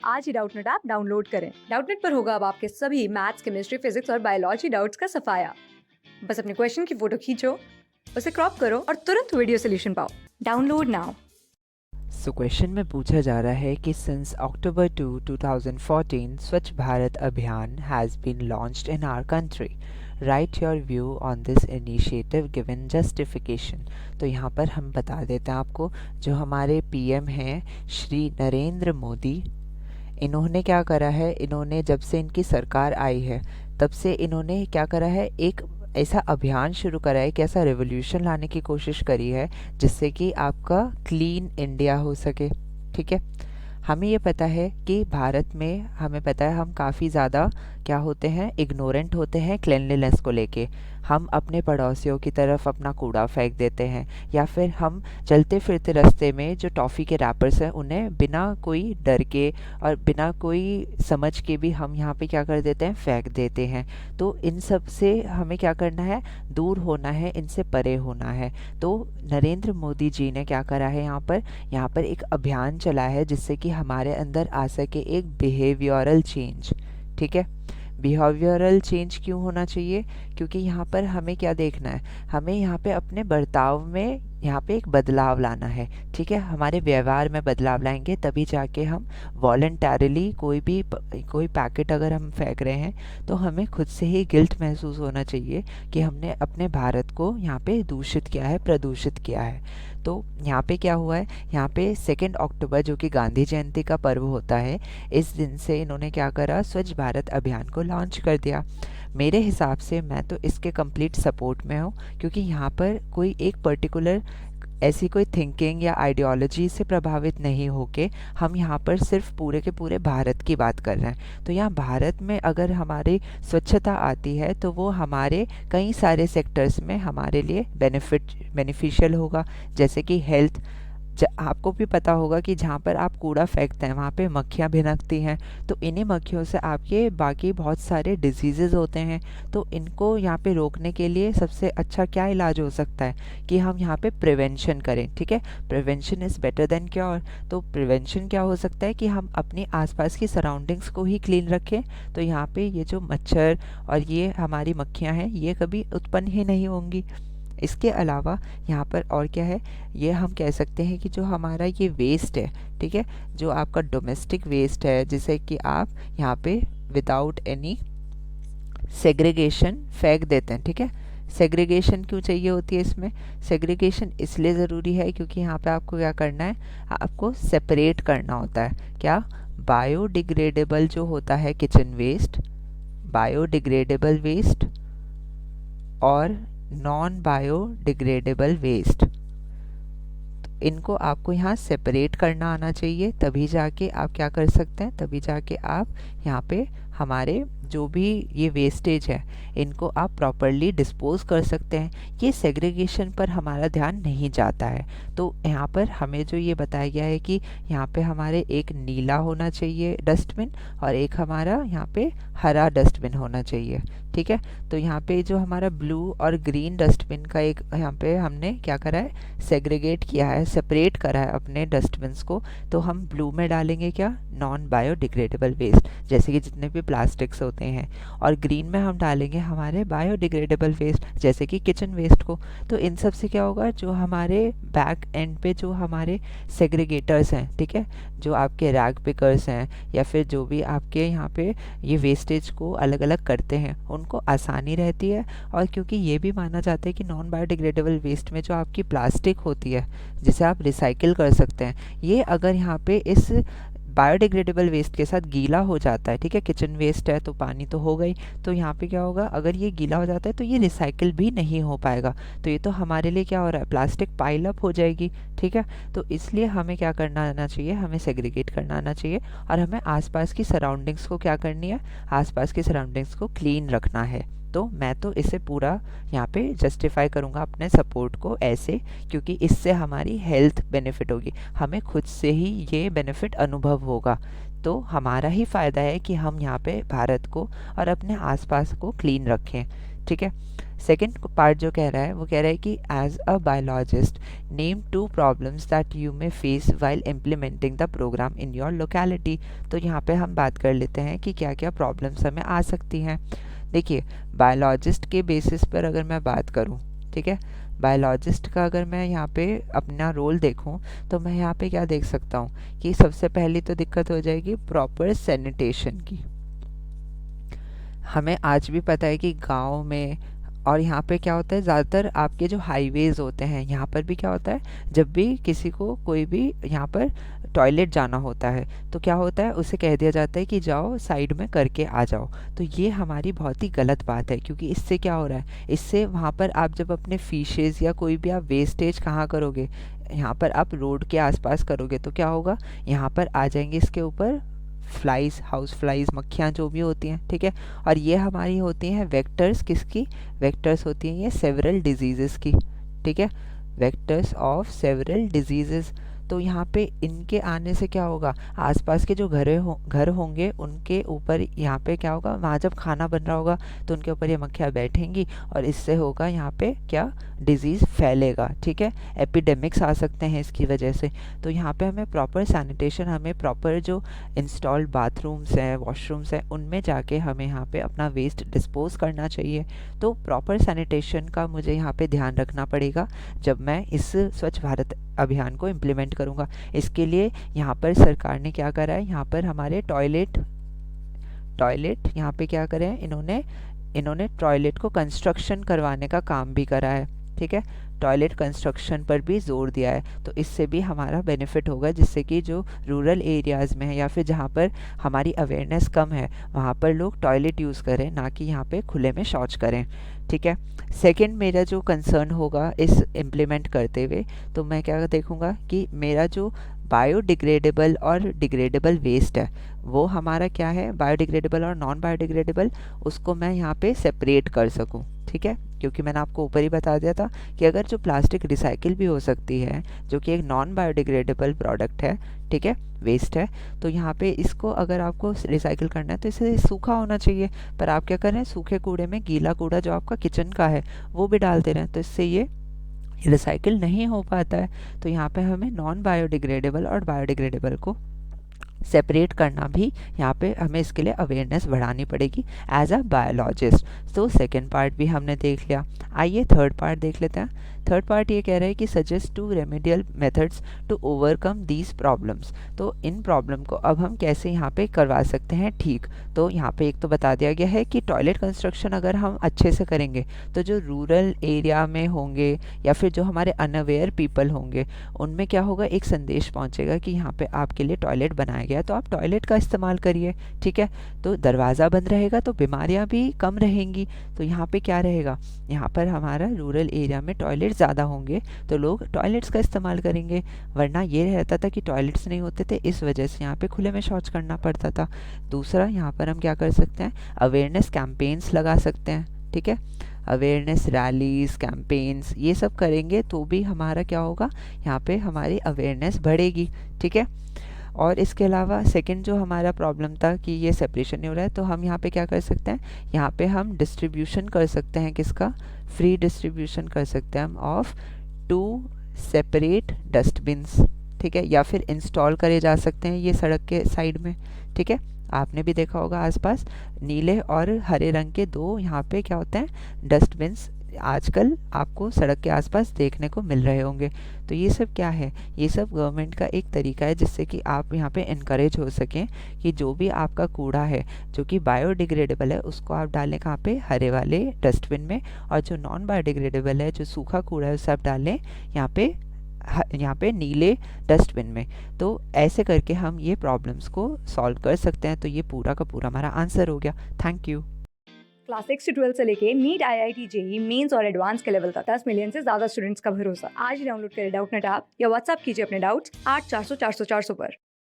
आज ही Doubtnut app download करें। Doubtnut पर होगा अब आपके सभी मैथ्स, केमिस्ट्री, फिजिक्स और बायोलॉजी डाउट्स का सफाया। बस अपने क्वेश्चन की फोटो खींचो, उसे क्रॉप करो और तुरंत वीडियो सोल्यूशन पाओ। Download now. सो क्वेश्चन में पूछा जा रहा है कि since October 2, 2014 Swachh Bharat Abhiyan has been launched in our country, write your view on this initiative given justification. तो यहाँ पर हम बता देते हैं आपको, जो हमारे पीएम हैं श्री नरेंद्र मोदी, इन्होंने क्या करा है, इन्होंने जब से इनकी सरकार आई है तब से इन्होंने क्या करा है, एक ऐसा अभियान शुरू करा है, एक ऐसा रेवोल्यूशन लाने की कोशिश करी है जिससे कि आपका क्लीन इंडिया हो सके। ठीक है, हमें ये पता है कि भारत में, हमें पता है हम काफ़ी ज़्यादा क्या होते हैं, इग्नोरेंट होते हैं क्लेanलीनेस को लेके। हम अपने पड़ोसियों की तरफ अपना कूड़ा फेंक देते हैं, या फिर हम चलते फिरते रास्ते में जो टॉफ़ी के रैपर्स हैं उन्हें बिना कोई डर के और बिना कोई समझ के भी हम यहाँ पे क्या कर देते हैं, फेंक देते हैं। तो इन सब से हमें क्या करना है, दूर होना है, इनसे परे होना है। तो नरेंद्र मोदी जी ने क्या करा है, यहाँ पर एक अभियान चला है जिससे कि हमारे अंदर आ सके एक बिहेवियरल चेंज। ठीक है, बिहेवियरल चेंज क्यों होना चाहिए, क्योंकि यहाँ पर हमें क्या देखना है, हमें यहाँ पे अपने बर्ताव में यहाँ पे एक बदलाव लाना है। ठीक है, हमारे व्यवहार में बदलाव लाएंगे तभी जाके हम वॉलंटरली कोई पैकेट अगर हम फेंक रहे हैं तो हमें खुद से ही गिल्ट महसूस होना चाहिए कि हमने अपने भारत को यहाँ पे दूषित किया है, प्रदूषित किया है। तो यहाँ पे क्या हुआ है, यहाँ पे 2 अक्टूबर जो कि गांधी जयंती का पर्व होता है, इस दिन से इन्होंने क्या करा, स्वच्छ भारत अभियान को लॉन्च कर दिया। मेरे हिसाब से मैं तो इसके कंप्लीट सपोर्ट में हूँ, क्योंकि यहाँ पर कोई एक पर्टिकुलर ऐसी कोई थिंकिंग या आइडियोलॉजी से प्रभावित नहीं होके हम यहाँ पर सिर्फ पूरे के पूरे भारत की बात कर रहे हैं। तो यहाँ भारत में अगर हमारी स्वच्छता आती है तो वो हमारे कई सारे सेक्टर्स में हमारे लिए बेनिफिशियल होगा, जैसे कि हेल्थ। आपको भी पता होगा कि जहाँ पर आप कूड़ा फेंकते हैं वहाँ पे मक्खियाँ भिनकती हैं, तो इन्हीं मक्खियों से आपके बाकी बहुत सारे डिजीज़ेज़ होते हैं। तो इनको यहाँ पे रोकने के लिए सबसे अच्छा क्या इलाज हो सकता है कि हम यहाँ पे प्रिवेंशन करें। ठीक है, prevention is better than cure. तो प्रिवेंशन क्या हो सकता है कि हम अपनी आसपास की सराउंडिंग्स को ही क्लीन रखें, तो यहाँ पे ये जो मच्छर और ये हमारी मक्खियाँ हैं ये कभी उत्पन्न ही नहीं होंगी। इसके अलावा यहाँ पर और क्या है, ये हम कह सकते हैं कि जो हमारा ये वेस्ट है, ठीक है, जो आपका डोमेस्टिक वेस्ट है, जिसे कि आप यहाँ पे विदाउट एनी सेग्रीगेशन फेंक देते हैं। ठीक है, सेग्रीगेशन क्यों चाहिए होती है इसमें, सेग्रीगेशन इसलिए ज़रूरी है क्योंकि यहाँ पे आपको क्या करना है, आपको सेपरेट करना होता है। क्या, बायोडिग्रेडेबल जो होता है किचन वेस्ट, बायोडिग्रेडेबल वेस्ट और नॉन बायोडिग्रेडेबल वेस्ट, इनको आपको यहाँ सेपरेट करना आना चाहिए, तभी जाके आप क्या कर सकते हैं, तभी जाके आप यहाँ पे हमारे जो भी ये वेस्टेज है इनको आप प्रॉपरली डिस्पोज कर सकते हैं। ये सेग्रीगेशन पर हमारा ध्यान नहीं जाता है। तो यहाँ पर हमें जो ये बताया गया है कि यहाँ पे हमारे एक नीला होना चाहिए डस्टबिन और एक हमारा यहाँ पे हरा डस्टबिन होना चाहिए। ठीक है, तो यहाँ पे जो हमारा ब्लू और ग्रीन डस्टबिन का एक यहाँ पे हमने क्या करा है, सेग्रीगेट किया है, सेपरेट करा है अपने डस्टबिन्स को। तो हम ब्लू में डालेंगे क्या, नॉन बायोडिग्रेडेबल वेस्ट, जैसे कि जितने भी प्लास्टिक्स होते हैं, और ग्रीन में हम डालेंगे हमारे बायोडिग्रेडेबल वेस्ट, जैसे कि किचन वेस्ट को। तो इन सब से क्या होगा, जो हमारे बैक एंड पे जो हमारे सेग्रीगेटर्स हैं, ठीक है, जो आपके रैग पिकर्स हैं या फिर जो भी आपके यहाँ पे ये वेस्टेज को अलग अलग करते हैं, उनको आसानी रहती है। और क्योंकि ये भी माना जाता है कि नॉन बायोडिग्रेडेबल वेस्ट में जो आपकी प्लास्टिक होती है जिसे आप रिसाइकिल कर सकते हैं, ये अगर यहाँ पे इस बायोडिग्रेडेबल वेस्ट के साथ गीला हो जाता है, ठीक है, किचन वेस्ट है तो पानी तो हो गई, तो यहाँ पे क्या होगा, अगर ये गीला हो जाता है तो ये रिसाइकिल भी नहीं हो पाएगा। तो ये तो हमारे लिए क्या हो रहा है, प्लास्टिक पाइल अप हो जाएगी। ठीक है, तो इसलिए हमें क्या करना आना चाहिए, हमें सेग्रीगेट करना आना चाहिए और हमें आसपास की सराउंडिंग्स को क्या करनी है, आसपास की सराउंडिंग्स को क्लीन रखना है। तो मैं तो इसे पूरा यहाँ पे जस्टिफाई करूँगा अपने सपोर्ट को ऐसे, क्योंकि इससे हमारी हेल्थ बेनिफिट होगी, हमें खुद से ही ये बेनिफिट अनुभव होगा। तो हमारा ही फ़ायदा है कि हम यहाँ पे भारत को और अपने आसपास को क्लीन रखें। ठीक है। सेकेंड पार्ट जो कह रहा है वो कह रहा है कि as a biologist name 2 problems that you may face while implementing the program in your locality. तो यहाँ पे हम बात कर लेते हैं कि क्या क्या प्रॉब्लम्स हमें आ सकती हैं। देखिए, बायोलॉजिस्ट के बेसिस पर अगर मैं बात करूँ, ठीक है, बायोलॉजिस्ट का अगर मैं यहाँ पे अपना रोल देखूँ तो मैं यहाँ पे क्या देख सकता हूँ कि सबसे पहली तो दिक्कत हो जाएगी प्रॉपर सैनिटेशन की। हमें आज भी पता है कि गांव में और यहाँ पे क्या होता है, ज़्यादातर आपके जो हाईवेज़ होते हैं यहाँ पर भी क्या होता है, जब भी किसी को कोई भी यहाँ पर टॉयलेट जाना होता है तो क्या होता है, उसे कह दिया जाता है कि जाओ साइड में करके आ जाओ। तो ये हमारी बहुत ही गलत बात है, क्योंकि इससे क्या हो रहा है, इससे वहाँ पर आप जब अपने फिशेज़ या कोई भी आप वेस्टेज कहाँ करोगे, यहाँ पर आप रोड के आसपास करोगे तो क्या होगा, यहाँ पर आ जाएंगे इसके ऊपर फ्लाइज, हाउस फ्लाइज, मक्खियाँ जो भी होती हैं, ठीक है। और ये हमारी होती हैं वेक्टर्स, किसकी वेक्टर्स होती हैं, ये सेवरल डिजीज़ेस की, ठीक है, वेक्टर्स ऑफ सेवरल डिजीज़ेस। तो यहाँ पे इनके आने से क्या होगा, आसपास के जो घर होंगे उनके ऊपर यहाँ पे क्या होगा, वहाँ जब खाना बन रहा होगा तो उनके ऊपर ये मक्खियाँ बैठेंगी और इससे होगा यहाँ पे क्या, डिजीज़ फैलेगा, ठीक है, एपिडेमिक्स आ सकते हैं इसकी वजह से। तो यहाँ पे हमें प्रॉपर सैनिटेशन, हमें प्रॉपर जो इंस्टॉल्ड बाथरूम्स हैं, वॉशरूम्स हैं, उनमें जाके हमें यहाँ पे अपना वेस्ट डिस्पोज करना चाहिए। तो प्रॉपर सैनिटेशन का मुझे यहाँ पे ध्यान रखना पड़ेगा जब मैं इस स्वच्छ भारत अभियान को इम्प्लीमेंट करूँगा। इसके लिए यहाँ पर सरकार ने क्या करा है, यहाँ पर हमारे टॉयलेट यहाँ पे क्या करे हैं इन्होंने टॉयलेट को कंस्ट्रक्शन करवाने का काम भी करा है, ठीक है, टॉयलेट कंस्ट्रक्शन पर भी जोर दिया है। तो इससे भी हमारा बेनिफिट होगा, जिससे कि जो रूरल एरियाज़ में है या फिर जहाँ पर हमारी अवेयरनेस कम है वहाँ पर लोग टॉयलेट यूज़ करें, ना कि यहाँ पे खुले में शौच करें, ठीक है। सेकंड मेरा जो कंसर्न होगा इस इम्प्लीमेंट करते हुए, तो मैं क्या देखूँगा कि मेरा जो बायोडिग्रेडेबल और डिग्रेडेबल वेस्ट है वो हमारा क्या है, बायोडिग्रेडेबल और नॉन बायोडिग्रेडेबल, उसको मैं यहाँ पे सेपरेट कर सकूँ, ठीक है। क्योंकि मैंने आपको ऊपर ही बता दिया था कि अगर जो प्लास्टिक रिसाइकिल भी हो सकती है, जो कि एक नॉन बायोडिग्रेडेबल प्रोडक्ट है, ठीक है, वेस्ट है, तो यहाँ पे इसको अगर आपको रिसाइकिल करना है तो इसे सूखा होना चाहिए। पर आप क्या कर रहे हैं, सूखे कूड़े में गीला कूड़ा जो आपका किचन का है वो भी डाल दे रहे हैं, तो इससे ये रिसाइकिल नहीं हो पाता है। तो यहाँ पे हमें नॉन बायोडिग्रेडेबल और बायोडिग्रेडेबल को सेपरेट करना भी यहाँ पे हमें इसके लिए अवेयरनेस बढ़ानी पड़ेगी एज अ बायोलॉजिस्ट। तो सेकेंड पार्ट भी हमने देख लिया, आइए थर्ड पार्ट देख लेते हैं। थर्ड पार्ट ये कह रहा है कि suggest 2 remedial methods to overcome these problems. तो इन प्रॉब्लम को अब हम कैसे यहाँ पे करवा सकते हैं ठीक। तो यहाँ पे एक तो बता दिया गया है कि टॉयलेट कंस्ट्रक्शन अगर हम अच्छे से करेंगे तो जो रूरल एरिया में होंगे या फिर जो हमारे अनअवेयर पीपल होंगे उनमें क्या होगा, एक संदेश पहुँचेगा कि यहाँ पे आपके लिए टॉयलेट बनाया गया, तो आप टॉयलेट का इस्तेमाल करिए, ठीक है। तो दरवाज़ा बंद रहेगा तो बीमारियाँ भी कम रहेंगी। तो यहाँ पे क्या रहेगा, यहाँ पर हमारा रूरल एरिया में टॉयलेट ज़्यादा होंगे तो लोग टॉयलेट्स का इस्तेमाल करेंगे, वरना ये रहता था कि टॉयलेट्स नहीं होते थे, इस वजह से यहाँ पे खुले में शौच करना पड़ता था। दूसरा, यहाँ पर हम क्या कर सकते हैं, अवेयरनेस कैंपेन्स लगा सकते हैं, ठीक है, अवेयरनेस रैलीज, कैंपेन्स, ये सब करेंगे तो भी हमारा क्या होगा, यहाँ पे हमारी अवेयरनेस बढ़ेगी, ठीक है। और इसके अलावा सेकंड जो हमारा प्रॉब्लम था कि ये सेपरेशन नहीं हो रहा है, तो हम यहाँ पे क्या कर सकते हैं, यहाँ पे हम डिस्ट्रीब्यूशन कर सकते हैं, किसका, फ्री डिस्ट्रीब्यूशन कर सकते हैं हम ऑफ 2 सेपरेट डस्टबिन्स, ठीक है, या फिर इंस्टॉल करे जा सकते हैं ये सड़क के साइड में, ठीक है। आपने भी देखा होगा आसपास नीले और हरे रंग के 2 यहाँ पे क्या होते हैं, डस्टबिन्स आजकल आपको सड़क के आसपास देखने को मिल रहे होंगे। तो ये सब क्या है, ये सब गवर्नमेंट का एक तरीका है जिससे कि आप यहाँ पे इनकरेज हो सकें कि जो भी आपका कूड़ा है जो कि बायोडिग्रेडेबल है उसको आप डालें कहाँ पे, हरे वाले डस्टबिन में, और जो नॉन बायोडिग्रेडेबल है, जो सूखा कूड़ा है, उसे आप डालें यहाँ पे नीले डस्टबिन में। तो ऐसे करके हम ये प्रॉब्लम्स को सॉल्व कर सकते हैं। तो ये पूरा का पूरा हमारा आंसर हो गया। Thank you. क्लास 6 से 12 से लेके नीट, IIT, जेई मेंस और एडवांस के लेवल तक 10 मिलियन से ज्यादा स्टूडेंट्स का भरोसा। आज ही डाउनलोड करें डाउटनेट ऐप या व्हाट्सएप कीजिए अपने डाउट्स 8400 400 400 पर।